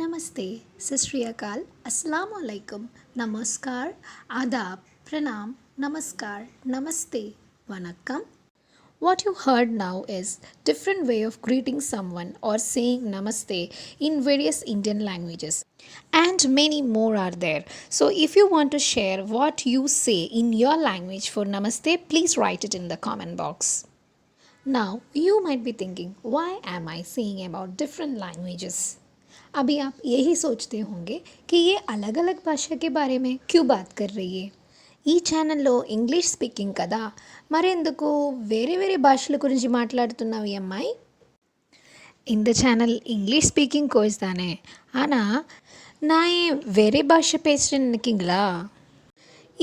नमस्ते, सत श्री अकाल, अस्सलाम वालेकुम, नमस्कार, आदाब, pranam, namaskar, namaste, vanakkam. What you heard now is different way of greeting someone or saying namaste in various Indian languages. And many more are there. So if you want to share what you say in your language for namaste, please write it in the comment box. Now you might be thinking, why am I saying about different languages? अभी आप यही सोचते होंगे कि ये अलग अलग భాష के बारे में क्यों बात कर रही है. ఈ ఛానల్లో ఇంగ్లీష్ స్పీకింగ్ కదా, మరెందుకు వేరే వేరే భాషల గురించి మాట్లాడుతున్నావు ఈ అమ్మాయి? இந்த சேனல் இங்கிலீஷ் ஸ்பீக்கிங் கோர்ஸ் தானே, ஆனால் நான் ஏன் வேறே பாஷை பேசுகிறேன்னு நினைக்கிங்களா?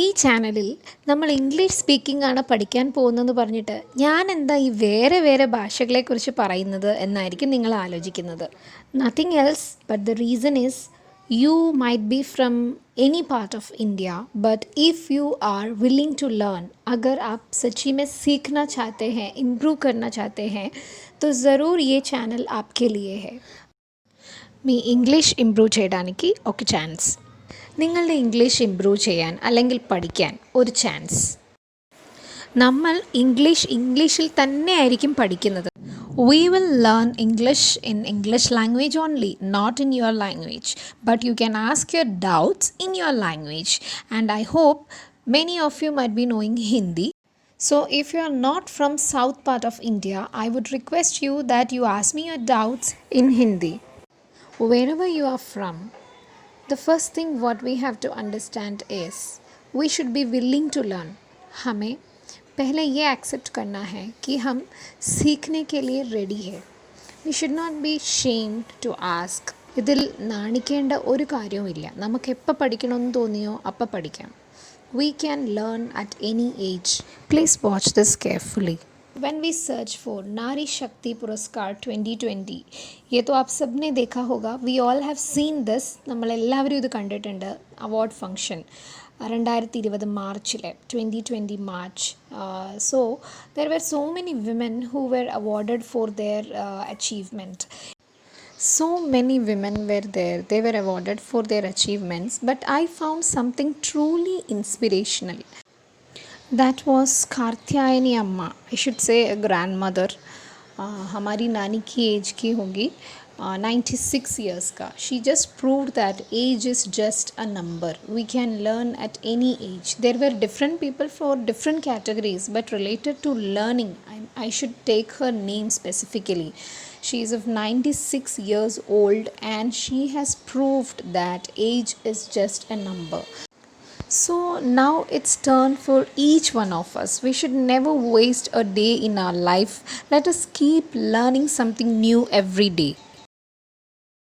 ഈ ചാനലിൽ നമ്മൾ ഇംഗ്ലീഷ് സ്പീക്കിംഗ് ആണ് പഠിക്കാൻ പോകുന്നതെന്ന് പറഞ്ഞിട്ട് ഞാൻ എന്താ ഈ വേറെ വേറെ ഭാഷകളെക്കുറിച്ച് പറയുന്നത് എന്നായിരിക്കും നിങ്ങൾ ആലോചിക്കുന്നത്. Nothing else but the reason is you might be from any part of India, but if you are willing to learn, अगर आप सच्ची में सीखना चाहते हैं, इम्प्रूव करना चाहते हैं, तो ज़रूर ये चैनल आपके लिए है. మీ ఇంగ్లీష్ ఇంప్రూవ్ చేయడానికి ఒక ఛాన్స్, നിങ്ങളുടെ ഇംഗ്ലീഷ് ഇമ്പ്രൂവ് ചെയ്യാൻ അല്ലെങ്കിൽ പഠിക്കാൻ ഒരു ചാൻസ്. നമ്മൾ ഇംഗ്ലീഷിൽ തന്നെയായിരിക്കും പഠിക്കുന്നത്. We will learn English in English language only, not in your language. But you can ask your doubts in your language. And I hope many of you might be knowing Hindi. So if you are not from south part of India, I would request you that you ask me your doubts in Hindi. Wherever you are from, the first thing what we have to understand is we should be willing to learn. हमें पहले ये accept करना है कि हम सीखने के लिए रेडी है. We should not be shamed to ask. ഇതിൽ നാണിക്കേണ്ട ഒരു കാര്യവുമില്ല. നമുക്ക് എപ്പോൾ പഠിക്കണമെന്ന് തോന്നിയോ അപ്പോൾ പഠിക്കാം. We can learn at any age. Please watch this carefully. When we search for नारी शक्ति पुरस्कार 2020, ये तो आप सब ने देखा होगा. We all have seen this. നമ്മളെല്ലാവരും ഇത് കണ്ടിട്ടുണ്ട്. Award function 2020 മാർച്ചിലെ 2020 March. So there were so many women who were awarded for their achievement. So many women were there. They were awarded for their achievements. But I found something truly inspirational. That was Katyayani अम्मा. I should say a grandmother. हमारी नानी की as की होगी 96 years का. She just proved that age is just a number. We can learn at any age. There were different people for different categories, but related to learning, I should take her name specifically. She is of 96 years old and she has proved that age is just a number. So now it's turn for each one of us. We should never waste a day in our life. Let us keep learning something new every day.